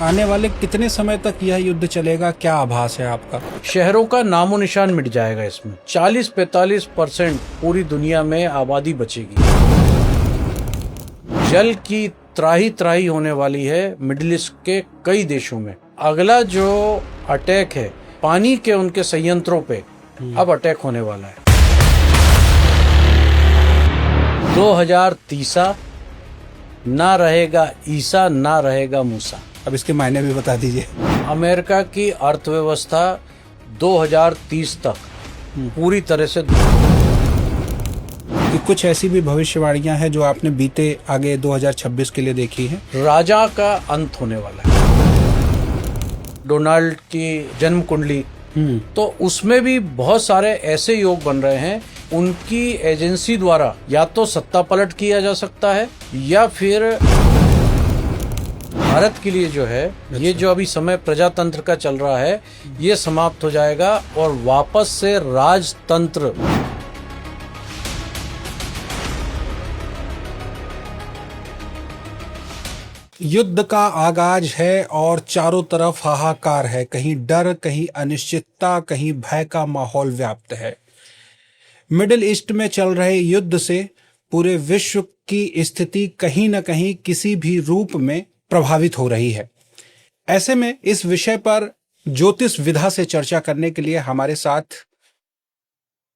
आने वाले कितने समय तक यह युद्ध चलेगा, क्या आभास है आपका? शहरों का नामो निशान मिट जाएगा। इसमें 40-45% पूरी दुनिया में आबादी बचेगी। जल की त्राही त्राही होने वाली है मिडिल ईस्ट के कई देशों में। अगला जो अटैक है पानी के उनके संयंत्रों पे अब अटैक होने वाला है। 2030 ना रहेगा ईसा ना रहेगा मूसा। अब इसके मायने भी बता दीजिए। अमेरिका की अर्थव्यवस्था 2030 तक पूरी तरह से कि कुछ ऐसी भी भविष्यवाणियां हैं जो आपने बीते आगे 2026 के लिए देखी हैं। राजा का अंत होने वाला है। डोनाल्ड की जन्म कुंडली तो उसमें भी बहुत सारे ऐसे योग बन रहे हैं। उनकी एजेंसी द्वारा या तो सत्ता पलट किया जा सकता है या फिर भारत के लिए जो है ये जो अभी समय प्रजातंत्र का चल रहा है ये समाप्त हो जाएगा और वापस से राजतंत्र। युद्ध का आगाज है और चारों तरफ हाहाकार है। कहीं डर, कहीं अनिश्चितता, कहीं भय का माहौल व्याप्त है। मिडिल ईस्ट में चल रहे युद्ध से पूरे विश्व की स्थिति कहीं न कहीं किसी भी रूप में प्रभावित हो रही है। ऐसे में इस विषय पर ज्योतिष विधा से चर्चा करने के लिए हमारे साथ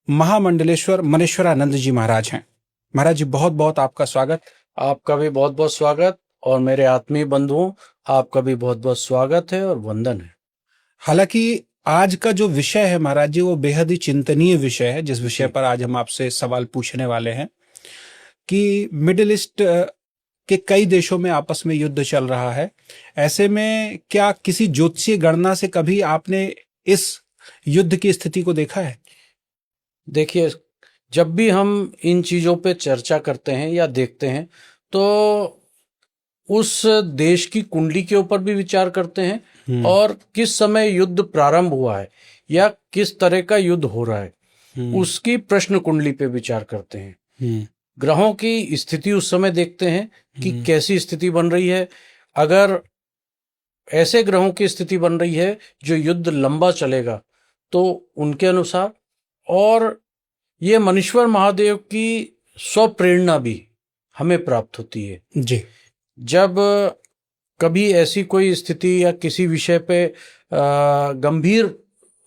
महामंडलेश्वर मनेश्वरानंद जी महाराज हैं। महाराज जी, बहुत बहुत आपका स्वागत। आपका भी बहुत बहुत स्वागत और मेरे आत्मीय बंधुओं आपका भी बहुत बहुत स्वागत है और वंदन है। हालांकि आज का जो विषय है महाराज जी वो बेहद ही चिंतनीय विषय है, जिस विषय पर आज हम आपसे सवाल पूछने वाले हैं कि मिडिल ईस्ट के कई देशों में आपस में युद्ध चल रहा है। ऐसे में क्या किसी ज्योतिषीय गणना से कभी आपने इस युद्ध की स्थिति को देखा है? देखिए, जब भी हम इन चीजों पे चर्चा करते हैं या देखते हैं तो उस देश की कुंडली के ऊपर भी विचार करते हैं और किस समय युद्ध प्रारंभ हुआ है या किस तरह का युद्ध हो रहा है उसकी प्रश्न कुंडली पे विचार करते हैं। ग्रहों की स्थिति उस समय देखते हैं कि कैसी स्थिति बन रही है। अगर ऐसे ग्रहों की स्थिति बन रही है जो युद्ध लंबा चलेगा तो उनके अनुसार, और ये मनीश्वर महादेव की स्वप्रेरणा भी हमें प्राप्त होती है जी। जब कभी ऐसी कोई स्थिति या किसी विषय पे गंभीर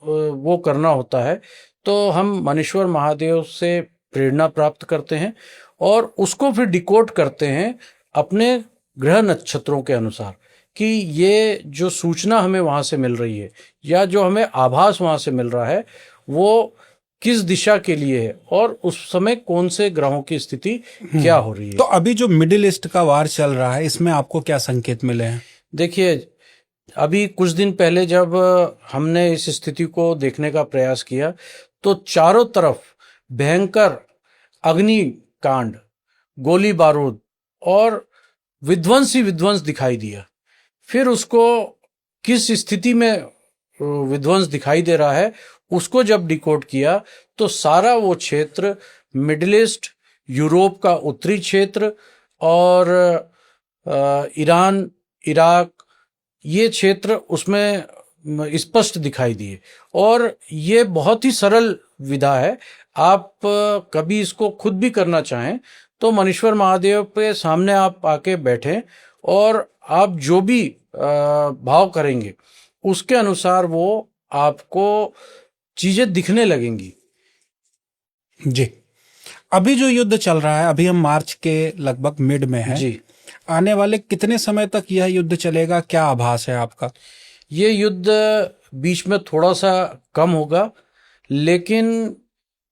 वो करना होता है तो हम मनीश्वर महादेव से प्रेरणा प्राप्त करते हैं और उसको फिर डिकोड करते हैं अपने ग्रह नक्षत्रों के अनुसार कि ये जो सूचना हमें वहां से मिल रही है या जो हमें आभास वहां से मिल रहा है वो किस दिशा के लिए है और उस समय कौन से ग्रहों की स्थिति क्या हो रही है। तो अभी जो मिडिल ईस्ट का वार चल रहा है इसमें आपको क्या संकेत मिले हैं? देखिए, अभी कुछ दिन पहले जब हमने इस स्थिति को देखने का प्रयास किया तो चारों तरफ भयंकर अग्निकांड, गोली बारूद और विध्वंस ही विध्वंस दिखाई दिया। फिर उसको किस स्थिति में विध्वंस दिखाई दे रहा है उसको जब डिकोड किया तो सारा वो क्षेत्र मिडिल ईस्ट, यूरोप का उत्तरी क्षेत्र और ईरान, इराक, ये क्षेत्र उसमें स्पष्ट दिखाई दिए। और ये बहुत ही सरल विधा है। आप कभी इसको खुद भी करना चाहें तो मनीश्वर महादेव पे सामने आप आके बैठें और आप जो भी भाव करेंगे उसके अनुसार वो आपको चीजें दिखने लगेंगी। जी। अभी जो युद्ध चल रहा है, अभी हम मार्च के लगभग मिड में हैं जी। आने वाले कितने समय तक यह युद्ध चलेगा, क्या आभास है आपका? ये युद्ध बीच में थोड़ा सा कम होगा लेकिन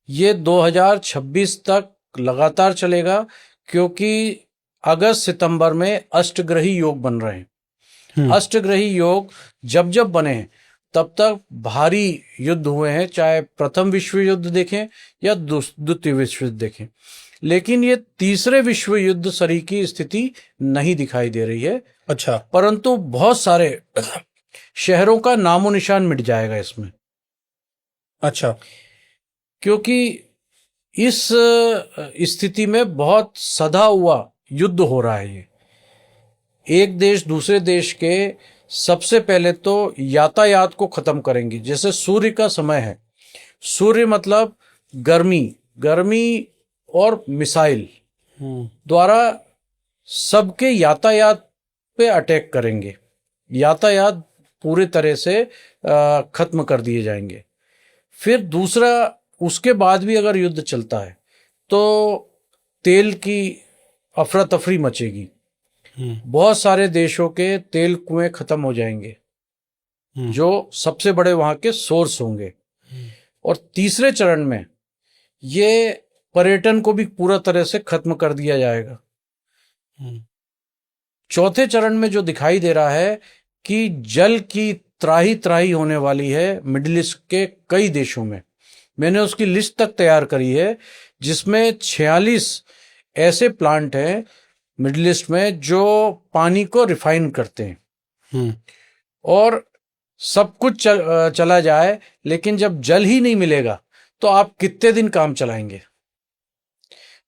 ये 2026 तक लगातार चलेगा क्योंकि अगस्त सितंबर में अष्टग्रही योग बन रहे हैं। अष्टग्रही योग जब जब बने हैं तब तक भारी युद्ध हुए हैं, चाहे प्रथम विश्व युद्ध देखें या द्वितीय विश्व युद्ध देखें, लेकिन ये तीसरे विश्व युद्ध सरी की स्थिति नहीं दिखाई दे रही है। अच्छा। परंतु बहुत सारे शहरों का नामो निशान मिट जाएगा इसमें। अच्छा। क्योंकि इस स्थिति में बहुत सधा हुआ युद्ध हो रहा है। ये एक देश दूसरे देश के सबसे पहले तो यातायात को खत्म करेंगे। जैसे सूर्य का समय है, सूर्य मतलब गर्मी, गर्मी और मिसाइल द्वारा सबके यातायात पे अटैक करेंगे। यातायात पूरे तरह से खत्म कर दिए जाएंगे। फिर दूसरा, उसके बाद भी अगर युद्ध चलता है तो तेल की अफरा तफरी मचेगी। बहुत सारे देशों के तेल कुएं खत्म हो जाएंगे, जो सबसे बड़े वहां के सोर्स होंगे। और तीसरे चरण में ये पर्यटन को भी पूरा तरह से खत्म कर दिया जाएगा। चौथे चरण में जो दिखाई दे रहा है कि जल की त्राही त्राही होने वाली है मिडिल ईस्ट के कई देशों में। मैंने उसकी लिस्ट तक तैयार करी है, जिसमें 46 ऐसे प्लांट हैं मिडिल ईस्ट में जो पानी को रिफाइन करते हैं। और सब कुछ चला जाए, लेकिन जब जल ही नहीं मिलेगा तो आप कितने दिन काम चलाएंगे।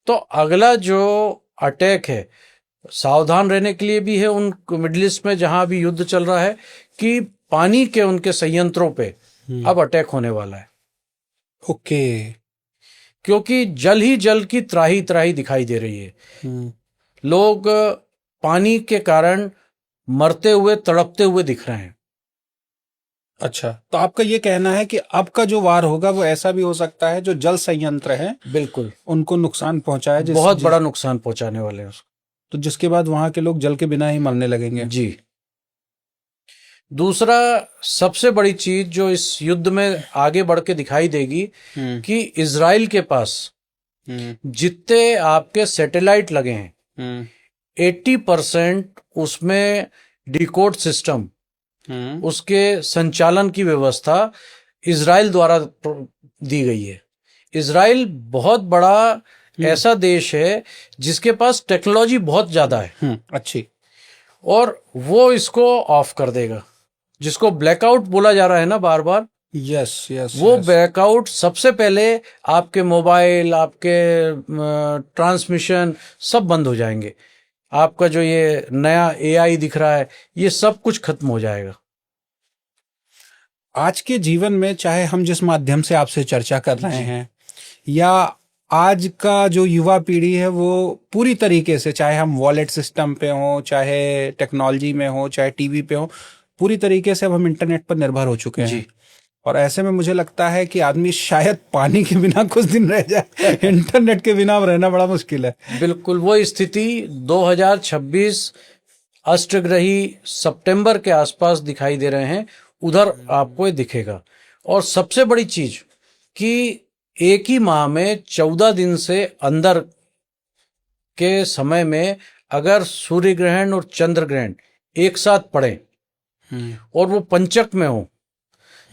तो अगला जो अटैक है, सावधान रहने के लिए भी है उन मिडिल ईस्ट में जहां भी युद्ध चल रहा है, कि पानी के उनके संयंत्रों पे अब अटैक होने वाला है। ओके। क्योंकि जल ही जल की त्राही त्राही दिखाई दे रही है। लोग पानी के कारण मरते हुए, तड़पते हुए दिख रहे हैं। अच्छा, तो आपका ये कहना है कि अब का जो वार होगा वो ऐसा भी हो सकता है जो जल संयंत्र हैं बिल्कुल उनको नुकसान पहुंचाए, बहुत बड़ा नुकसान पहुंचाने वाले हैं उसको। तो जिसके बाद वहां के लोग जल के बिना ही मरने लगेंगे। जी। दूसरा सबसे बड़ी चीज जो इस युद्ध में आगे बढ़ के दिखाई देगी, कि इजराइल के पास जितने आपके सैटेलाइट लगे हैं 80% उसमें डिकोड सिस्टम, उसके संचालन की व्यवस्था इजराइल द्वारा दी गई है। इजराइल बहुत बड़ा ऐसा देश है जिसके पास टेक्नोलॉजी बहुत ज्यादा है। अच्छी। और वो इसको ऑफ कर देगा, जिसको ब्लैकआउट बोला जा रहा है ना बार बार। Yes yes. वो ब्लैकआउट सबसे पहले आपके मोबाइल, आपके ट्रांसमिशन सब बंद हो जाएंगे। आपका जो ये नया एआई दिख रहा है, ये सब कुछ खत्म हो जाएगा। आज के जीवन में, चाहे हम जिस माध्यम से आपसे चर्चा कर रहे हैं, या आज का जो युवा पीढ़ी है, वो पूरी तरीके से, चाहे हम वॉलेट सिस्टम पे हो, चाहे टेक्नोलॉजी में हो, चाहे टीवी पे हो, पूरी तरीके से अब हम इंटरनेट पर निर्भर हो चुके हैं। और ऐसे में मुझे लगता है कि आदमी शायद पानी के बिना कुछ दिन रह जाए, इंटरनेट के बिना रहना बड़ा मुश्किल है। बिल्कुल वो स्थिति 2026 अष्टग्रही सितंबर के आसपास दिखाई दे रहे हैं, उधर आपको ये दिखेगा। और सबसे बड़ी चीज कि एक ही माह में 14 दिन से अंदर के समय में अगर सूर्य ग्रहण और चंद्र ग्रहण एक साथ पड़े और वो पंचक में हो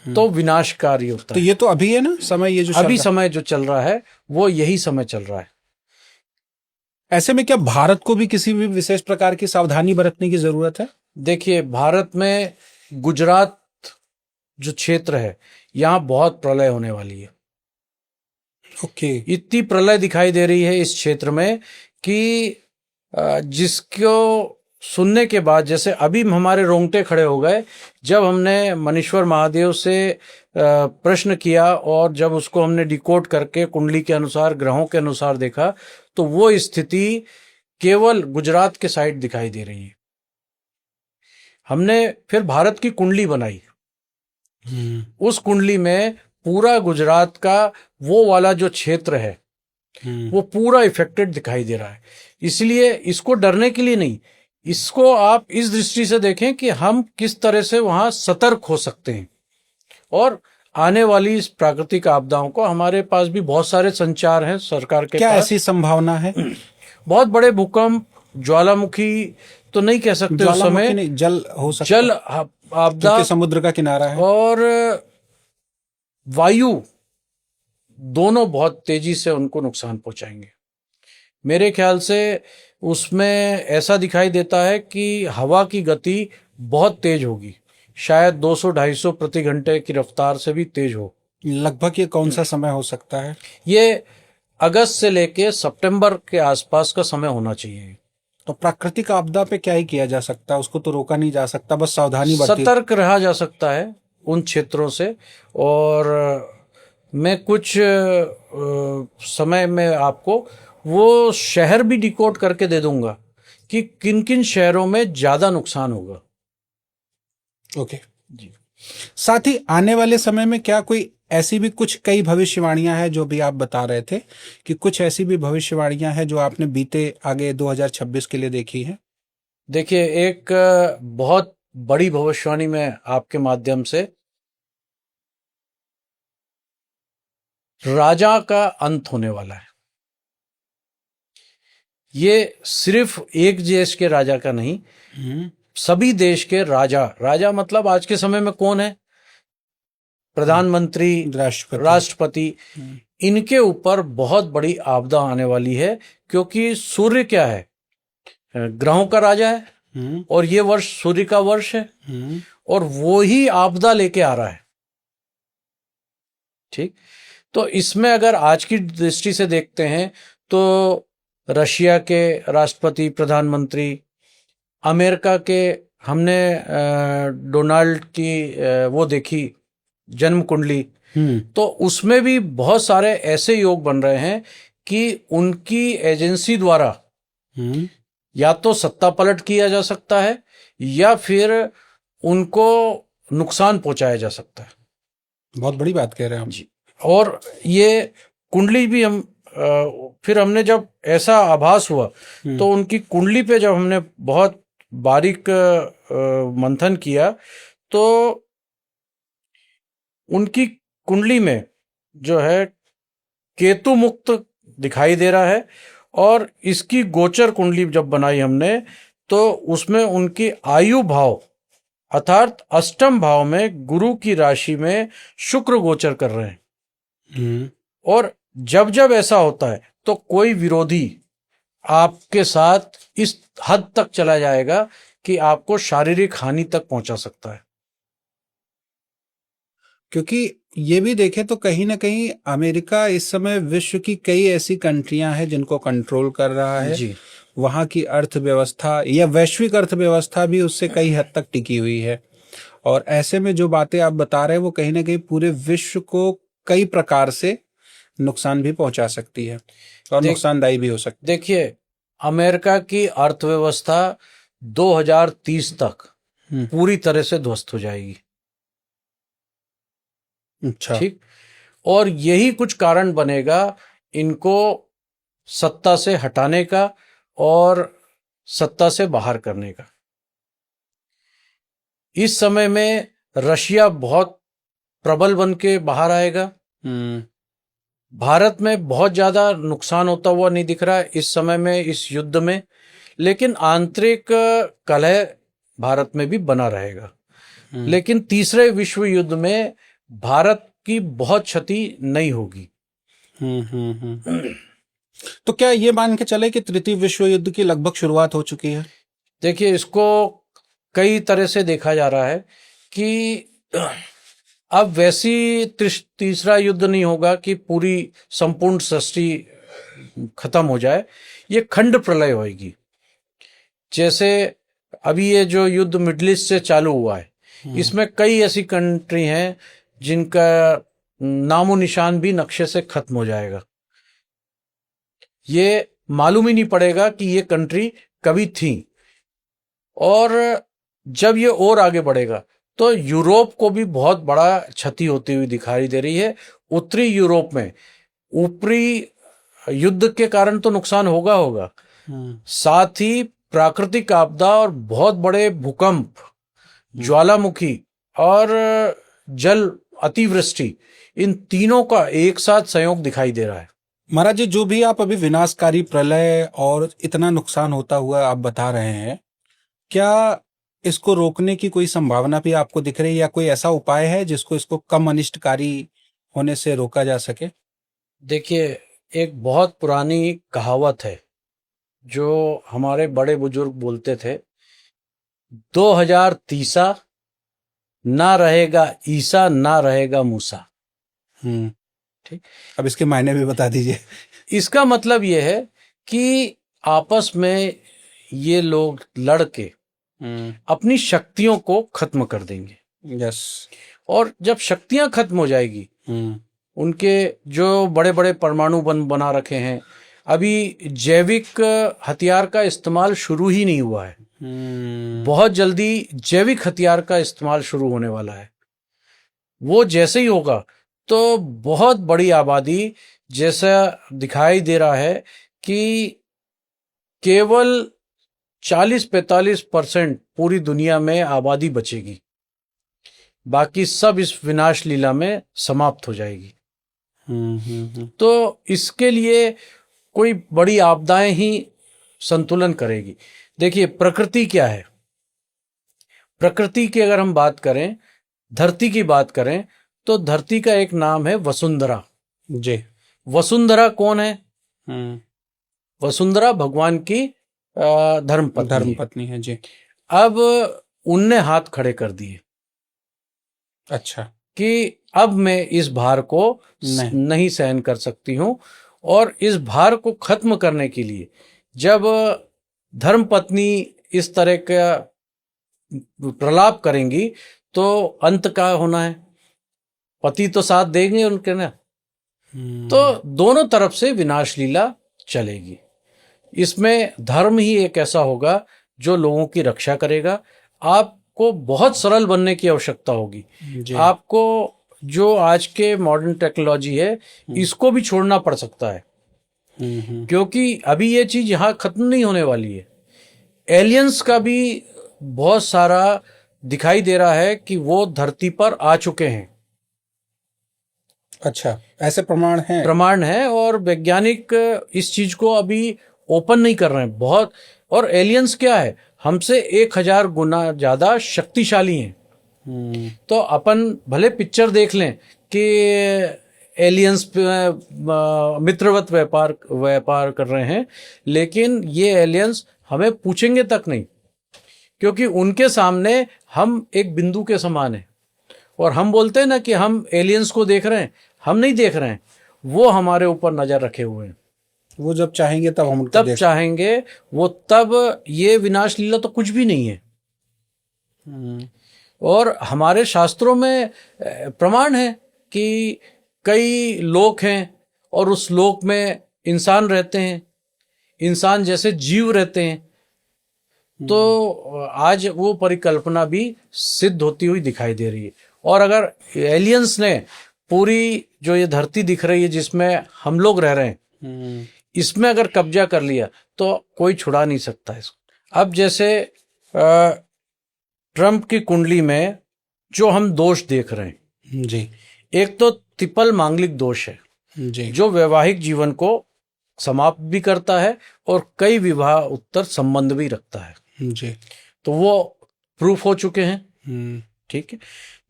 तो विनाशकारी होता है। तो ये तो अभी है ना समय, ये जो अभी समय जो चल रहा है वो यही समय चल रहा है। ऐसे में क्या भारत को भी किसी भी विशेष प्रकार की सावधानी बरतने की जरूरत है? देखिए, भारत में गुजरात जो क्षेत्र है, यहाँ बहुत प्रलय होने वाली है। ओके। इतनी प्रलय दिखाई दे रही है इस क्षेत्र में कि जिसको सुनने के बाद जैसे अभी हमारे रोंगटे खड़े हो गए जब हमने मनीश्वर महादेव से प्रश्न किया, और जब उसको हमने डिकोड करके कुंडली के अनुसार, ग्रहों के अनुसार देखा, तो वो स्थिति केवल गुजरात के साइड दिखाई दे रही है। हमने फिर भारत की कुंडली बनाई। उस कुंडली में पूरा गुजरात का वो वाला जो क्षेत्र है वो पूरा इफेक्टेड दिखाई दे रहा है। इसलिए इसको डरने के लिए नहीं, इसको आप इस दृष्टि से देखें कि हम किस तरह से वहां सतर्क हो सकते हैं। और आने वाली इस प्राकृतिक आपदाओं को, हमारे पास भी बहुत सारे संचार हैं सरकार के क्या पास। ऐसी संभावना है? बहुत बड़े भूकंप, ज्वालामुखी तो नहीं कह सकते उस समय, नहीं, जल हो सकता, जल आपदा, क्योंकि समुद्र का किनारा है, और वायु, दोनों बहुत तेजी से उनको नुकसान पहुंचाएंगे। मेरे ख्याल से उसमें ऐसा दिखाई देता है कि हवा की गति बहुत तेज होगी, शायद 200-250 प्रति घंटे की रफ्तार से भी तेज हो। लगभग ये कौन सा समय हो सकता है? ये अगस्त से लेके सितंबर के आसपास का समय होना चाहिए। तो प्राकृतिक आपदा पे क्या ही किया जा सकता है, उसको तो रोका नहीं जा सकता, बस सावधानी बरती। सतर्क रहा जा सकता है उन क्षेत्रों से। और मैं कुछ समय में आपको वो शहर भी डिकोड करके दे दूंगा कि किन किन शहरों में ज्यादा नुकसान होगा। ओके जी। साथ ही आने वाले समय में क्या कोई ऐसी भी कुछ कई भविष्यवाणियां हैं जो भी आप बता रहे थे कि कुछ ऐसी भी भविष्यवाणियां हैं जो आपने बीते आगे 2026 के लिए देखी है? देखिए, एक बहुत बड़ी भविष्यवाणी में आपके माध्यम से, राजा का अंत होने वाला है। ये सिर्फ एक देश के राजा का नहीं, सभी देश के राजा, राजा मतलब आज के समय में कौन है? प्रधानमंत्री, राष्ट्रपति, इनके ऊपर बहुत बड़ी आपदा आने वाली है। क्योंकि सूर्य क्या है? ग्रहों का राजा है, और ये वर्ष सूर्य का वर्ष है, और वो ही आपदा लेके आ रहा है। ठीक, तो इसमें अगर आज की दृष्टि से देखते हैं तो रशिया के राष्ट्रपति, प्रधानमंत्री, अमेरिका के, हमने डोनाल्ड की वो देखी जन्म कुंडली, तो उसमें भी बहुत सारे ऐसे योग बन रहे हैं कि उनकी एजेंसी द्वारा या तो सत्ता पलट किया जा सकता है या फिर उनको नुकसान पहुंचाया जा सकता है। बहुत बड़ी बात कह रहे हैं आप जी। और ये कुंडली भी हम फिर हमने जब ऐसा आभास हुआ तो उनकी कुंडली पे जब हमने बहुत बारीक मंथन किया तो उनकी कुंडली में जो है केतु मुक्त दिखाई दे रहा है। और इसकी गोचर कुंडली जब बनाई हमने तो उसमें उनकी आयु भाव अर्थात अष्टम भाव में गुरु की राशि में शुक्र गोचर कर रहे हैं। और जब जब ऐसा होता है तो कोई विरोधी आपके साथ इस हद तक चला जाएगा कि आपको शारीरिक हानि तक पहुंचा सकता है। क्योंकि ये भी देखें तो कहीं ना कहीं अमेरिका इस समय विश्व की कई ऐसी कंट्रियां हैं जिनको कंट्रोल कर रहा है जी। वहां की अर्थव्यवस्था या वैश्विक अर्थव्यवस्था भी उससे कई हद तक टिकी हुई है। और ऐसे में जो बातें आप बता रहे हैं वो कहीं ना कहीं पूरे विश्व को कई प्रकार से नुकसान भी पहुंचा सकती है और नुकसानदायी भी हो सकती है। देखिए, अमेरिका की अर्थव्यवस्था 2030 तक पूरी तरह से ध्वस्त हो जाएगी। अच्छा। ठीक, और यही कुछ कारण बनेगा इनको सत्ता से हटाने का और सत्ता से बाहर करने का। इस समय में रशिया बहुत प्रबल बन के बाहर आएगा। भारत में बहुत ज्यादा नुकसान होता हुआ नहीं दिख रहा है इस समय में इस युद्ध में, लेकिन आंतरिक कलह भारत में भी बना रहेगा। लेकिन तीसरे विश्व युद्ध में भारत की बहुत क्षति नहीं होगी। तो क्या ये मान के चले कि तृतीय विश्व युद्ध की लगभग शुरुआत हो चुकी है? देखिए, इसको कई तरह से देखा जा रहा है कि अब वैसी तीसरा युद्ध नहीं होगा कि पूरी संपूर्ण सृष्टि खत्म हो जाए, ये खंड प्रलय होगी। जैसे अभी ये जो युद्ध मिडिल ईस्ट से चालू हुआ है, इसमें कई ऐसी कंट्री हैं जिनका नामो निशान भी नक्शे से खत्म हो जाएगा। ये मालूम ही नहीं पड़ेगा कि ये कंट्री कभी थी। और जब ये और आगे बढ़ेगा तो यूरोप को भी बहुत बड़ा क्षति होती हुई दिखाई दे रही है। उत्तरी यूरोप में ऊपरी युद्ध के कारण तो नुकसान होगा, साथ ही प्राकृतिक आपदा और बहुत बड़े भूकंप, ज्वालामुखी और जल अतिवृष्टि, इन तीनों का एक साथ संयोग दिखाई दे रहा है। महाराज जी, जो भी आप अभी विनाशकारी प्रलय और इतना नुकसान होता हुआ आप बता रहे हैं, क्या इसको रोकने की कोई संभावना भी आपको दिख रही है या कोई ऐसा उपाय है जिसको इसको कम अनिष्टकारी होने से रोका जा सके? देखिए, एक बहुत पुरानी कहावत है जो हमारे बड़े बुजुर्ग बोलते थे, 2030 ना रहेगा ईसा ना रहेगा मूसा। ठीक, अब इसके मायने भी बता दीजिए। इसका मतलब यह है कि आपस में ये लोग लड़ के अपनी शक्तियों को खत्म कर देंगे। यस। और जब शक्तियां खत्म हो जाएगी, उनके जो बड़े बड़े परमाणु बना रखे हैं, अभी जैविक हथियार का इस्तेमाल शुरू ही नहीं हुआ है। बहुत जल्दी जैविक हथियार का इस्तेमाल शुरू होने वाला है। वो जैसे ही होगा तो बहुत बड़ी आबादी, जैसा दिखाई दे रहा है कि केवल 40-45% पूरी दुनिया में आबादी बचेगी, बाकी सब इस विनाश लीला में समाप्त हो जाएगी। तो इसके लिए कोई बड़ी आपदाएं ही संतुलन करेगी। देखिए, प्रकृति क्या है? प्रकृति की अगर हम बात करें, धरती की बात करें, तो धरती का एक नाम है वसुंधरा जी। वसुंधरा कौन है? वसुंधरा भगवान की धर्मपत्नी है जी। अब उनने हाथ खड़े कर दिए। अच्छा। कि अब मैं इस भार को नहीं सहन कर सकती हूं, और इस भार को खत्म करने के लिए जब धर्मपत्नी इस तरह का प्रलाप करेंगी तो अंत क्या होना है? पति तो साथ देंगे उनके ना। तो दोनों तरफ से विनाश लीला चलेगी। इसमें धर्म ही एक ऐसा होगा जो लोगों की रक्षा करेगा। आपको बहुत सरल बनने की आवश्यकता होगी। आपको जो आज के मॉडर्न टेक्नोलॉजी है, इसको भी छोड़ना पड़ सकता है, क्योंकि अभी ये चीज यहाँ खत्म नहीं होने वाली है। एलियंस का भी बहुत सारा दिखाई दे रहा है कि वो धरती पर आ चुके हैं। अच्छा, ऐसे प्रमाण है और वैज्ञानिक इस चीज को अभी ओपन नहीं कर रहे हैं बहुत। और एलियंस क्या है? हमसे 1000 गुना ज्यादा शक्तिशाली हैं। तो अपन भले पिक्चर देख लें कि एलियंस मित्रवत व्यापार कर रहे हैं, लेकिन ये एलियंस हमें पूछेंगे तक नहीं, क्योंकि उनके सामने हम एक बिंदु के समान हैं। और हम बोलते हैं ना कि हम एलियंस को देख रहे हैं, हम नहीं देख रहे हैं, वो हमारे ऊपर नजर रखे हुए हैं। वो जब चाहेंगे तब हम तब चाहेंगे वो, तब ये विनाश लीला तो कुछ भी नहीं है। और हमारे शास्त्रों में प्रमाण है कि कई लोक हैं और उस लोक में इंसान रहते हैं, इंसान जैसे जीव रहते हैं। तो आज वो परिकल्पना भी सिद्ध होती हुई दिखाई दे रही है। और अगर एलियंस ने पूरी जो ये धरती दिख रही है जिसमें हम लोग रह रहे हैं, इसमें अगर कब्जा कर लिया तो कोई छुड़ा नहीं सकता इसको। अब जैसे ट्रंप की कुंडली में जो हम दोष देख रहे हैं जी, एक तो ट्रिपल मांगलिक दोष है जी, जो वैवाहिक जीवन को समाप्त भी करता है और कई विवाह उत्तर संबंध भी रखता है जी। तो वो प्रूफ हो चुके हैं। ठीक है।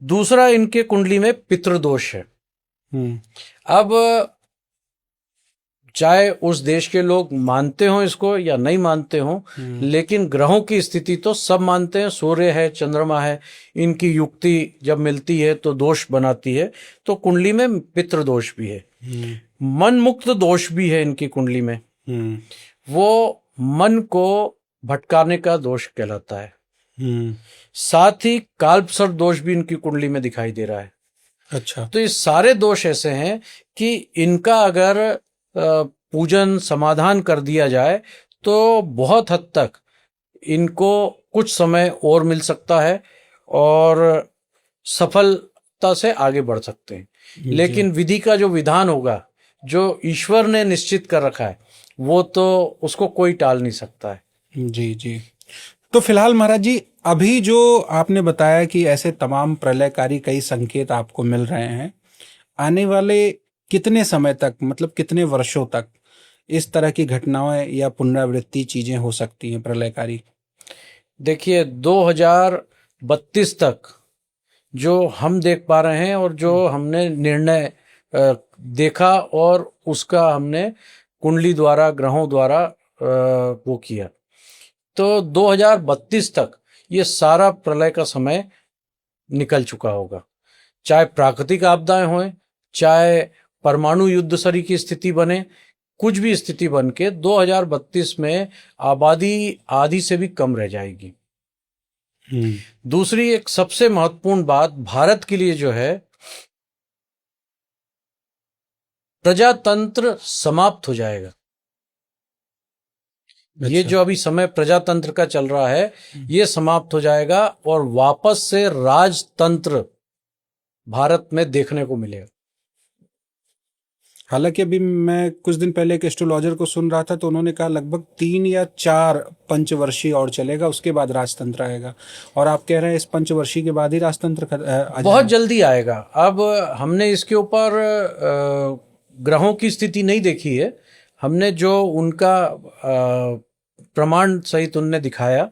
दूसरा, इनके कुंडली में पितृदोष है। अब चाहे उस देश के लोग मानते हो इसको या नहीं मानते हो, लेकिन ग्रहों की स्थिति तो सब मानते हैं। सूर्य है, चंद्रमा है, इनकी युक्ति जब मिलती है तो दोष बनाती है। तो कुंडली में पितृदोष भी है, मन मुक्त दोष भी है इनकी कुंडली में। वो मन को भटकाने का दोष कहलाता है। साथ ही काल्पसर दोष भी इनकी कुंडली में दिखाई दे रहा है। अच्छा। तो ये सारे दोष ऐसे हैं कि इनका अगर पूजन समाधान कर दिया जाए तो बहुत हद तक इनको कुछ समय और मिल सकता है और सफलता से आगे बढ़ सकते हैं। लेकिन विधि का जो विधान होगा, जो ईश्वर ने निश्चित कर रखा है, वो तो उसको कोई टाल नहीं सकता है। जी जी। तो फिलहाल महाराज जी, अभी जो आपने बताया कि ऐसे तमाम प्रलयकारी कई संकेत आपको मिल रहे हैं, आने वाले कितने समय तक, मतलब कितने वर्षों तक इस तरह की घटनाएं या पुनरावृत्ति चीजें हो सकती हैं प्रलयकारी? देखिए, 2032 तक जो हम देख पा रहे हैं और जो हमने निर्णय देखा और उसका हमने कुंडली द्वारा, ग्रहों द्वारा वो किया, तो 2032 तक ये सारा प्रलय का समय निकल चुका होगा। चाहे प्राकृतिक आपदाएं हों, चाहे परमाणु युद्ध सरी की स्थिति बने, कुछ भी स्थिति बन के 2032 में आबादी आधी से भी कम रह जाएगी। दूसरी एक सबसे महत्वपूर्ण बात भारत के लिए जो है, प्रजातंत्र समाप्त हो जाएगा। ये जो अभी समय प्रजातंत्र का चल रहा है, ये समाप्त हो जाएगा और वापस से राजतंत्र भारत में देखने को मिलेगा। हालांकि अभी मैं कुछ दिन पहले एक एस्ट्रोलॉजर को सुन रहा था, तो उन्होंने कहा लगभग 3 या 4 पंचवर्षीय और चलेगा, उसके बाद राजतंत्र आएगा। और आप कह रहे हैं इस पंचवर्षीय के बाद ही राजतंत्र बहुत जल्दी आएगा। अब हमने इसके ऊपर ग्रहों की स्थिति नहीं देखी है, हमने जो उनका प्रमाण सहित उनने दिखाया,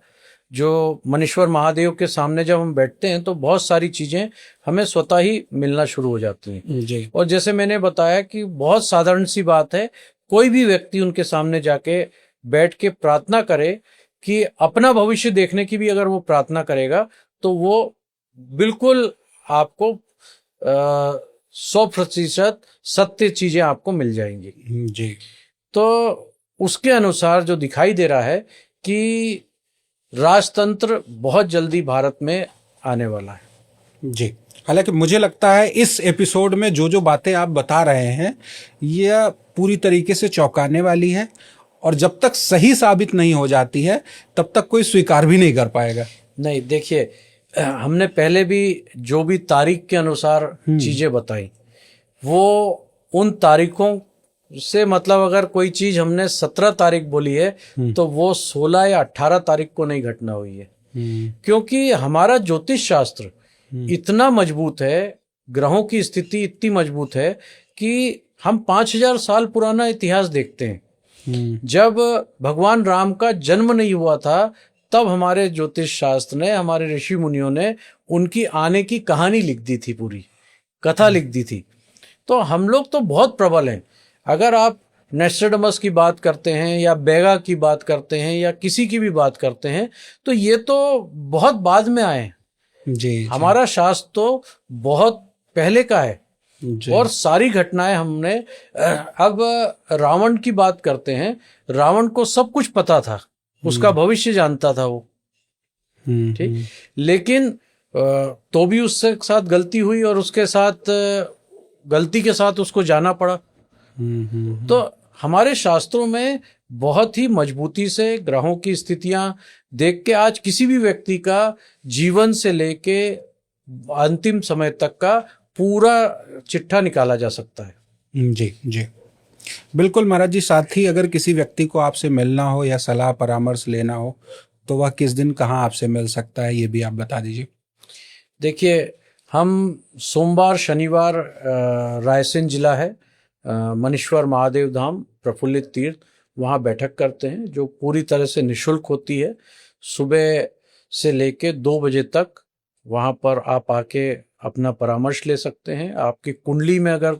जो मनीश्वर महादेव के सामने जब हम बैठते हैं तो बहुत सारी चीजें हमें स्वतः ही मिलना शुरू हो जाती हैं जी। और जैसे मैंने बताया कि बहुत साधारण सी बात है, कोई भी व्यक्ति उनके सामने जाके बैठ के प्रार्थना करे कि अपना भविष्य देखने की भी अगर वो प्रार्थना करेगा तो वो बिल्कुल आपको 100% सत्य चीजें आपको मिल जाएंगी जी। तो उसके अनुसार जो दिखाई दे रहा है कि राजतंत्र बहुत जल्दी भारत में आने वाला है। जी। हालांकि मुझे लगता है इस एपिसोड में जो जो बातें आप बता रहे हैं यह पूरी तरीके से चौंकाने वाली है, और जब तक सही साबित नहीं हो जाती है तब तक कोई स्वीकार भी नहीं कर पाएगा। नहीं, देखिए, हमने पहले भी जो भी तारीख के अनुसार चीजें बताई, वो उन तारीखों से, मतलब अगर कोई चीज हमने 17 तारीख बोली है तो वो 16 या 18 तारीख को नहीं घटना हुई है, क्योंकि हमारा ज्योतिष शास्त्र इतना मजबूत है, ग्रहों की स्थिति इतनी मजबूत है कि हम 5000 साल पुराना इतिहास देखते हैं। जब भगवान राम का जन्म नहीं हुआ था तब हमारे ज्योतिष शास्त्र ने, हमारे ऋषि मुनियों ने उनकी आने की कहानी लिख दी थी, पूरी कथा लिख दी थी। तो हम लोग तो बहुत प्रबल हैं। अगर आप नेस्ट्राडामस की बात करते हैं या बेगा की बात करते हैं या किसी की भी बात करते हैं तो ये तो बहुत बाद में आए हैं। जी। हमारा शास्त्र तो बहुत पहले का है जी। और सारी घटनाएं हमने, अब रावण की बात करते हैं, रावण को सब कुछ पता था, उसका भविष्य जानता था वो, ठीक, लेकिन तो भी उसके साथ गलती हुई और उसके साथ गलती के साथ उसको जाना पड़ा। तो हमारे शास्त्रों में बहुत ही मजबूती से ग्रहों की स्थितियां देख के आज किसी भी व्यक्ति का जीवन से लेके अंतिम समय तक का पूरा चिट्ठा निकाला जा सकता है। जी। जी बिल्कुल महाराज जी। साथ ही अगर किसी व्यक्ति को आपसे मिलना हो या सलाह परामर्श लेना हो तो वह किस दिन कहाँ आपसे मिल सकता है, ये भी आप बता दीजिए। देखिए, हम सोमवार शनिवार, रायसेन जिला है, मनीश्वर महादेव धाम प्रफुल्लित तीर्थ, वहाँ बैठक करते हैं जो पूरी तरह से निशुल्क होती है। सुबह से लेके 2 बजे तक वहाँ पर आप आके अपना परामर्श ले सकते हैं। आपकी कुंडली में अगर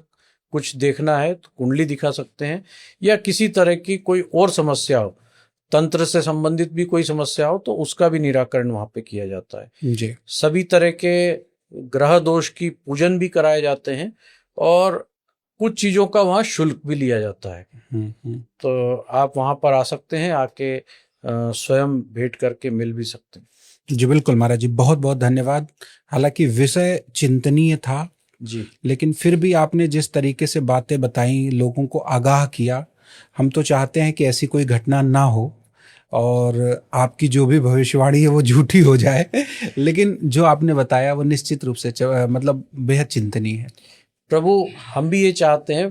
कुछ देखना है तो कुंडली दिखा सकते हैं, या किसी तरह की कोई और समस्या हो, तंत्र से संबंधित भी कोई समस्या हो तो उसका भी निराकरण वहाँ पे किया जाता है। जी। सभी तरह के ग्रह दोष की पूजन भी कराए जाते हैं और कुछ चीजों का वहाँ शुल्क भी लिया जाता है। तो आप वहाँ पर आ सकते हैं, आके स्वयं भेंट करके मिल भी सकते हैं। जी बिल्कुल महाराज जी, बहुत बहुत धन्यवाद। हालांकि विषय चिंतनीय था जी, लेकिन फिर भी आपने जिस तरीके से बातें बताई, लोगों को आगाह किया, हम तो चाहते हैं कि ऐसी कोई घटना ना हो और आपकी जो भी भविष्यवाणी है वो झूठी हो जाए लेकिन जो आपने बताया वो निश्चित रूप से मतलब बेहद चिंतनीय है। प्रभु, हम भी ये चाहते हैं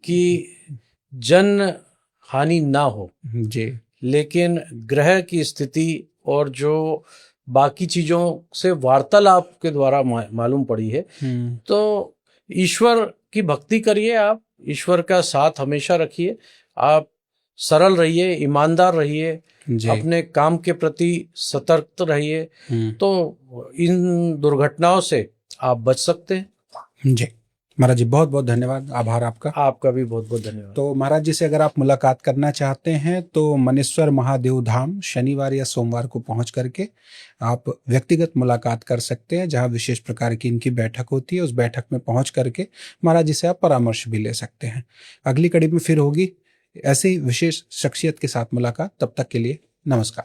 कि जन हानि ना हो, जी। लेकिन ग्रह की स्थिति और जो बाकी चीजों से वार्तालाप के द्वारा मालूम पड़ी है, तो ईश्वर की भक्ति करिए, आप ईश्वर का साथ हमेशा रखिए, आप सरल रहिए, ईमानदार रहिए, अपने काम के प्रति सतर्क रहिए, तो इन दुर्घटनाओं से आप बच सकते हैं। जी महाराज जी, बहुत बहुत धन्यवाद, आभार आपका। आपका भी बहुत बहुत धन्यवाद। तो महाराज जी से अगर आप मुलाकात करना चाहते हैं तो मनीश्वर महादेव धाम शनिवार या सोमवार को पहुंच करके आप व्यक्तिगत मुलाकात कर सकते हैं, जहां विशेष प्रकार की इनकी बैठक होती है। उस बैठक में पहुंच करके महाराज जी से आप परामर्श भी ले सकते हैं। अगली कड़ी में फिर होगी ऐसे ही विशेष शख्सियत के साथ मुलाकात, तब तक के लिए नमस्कार।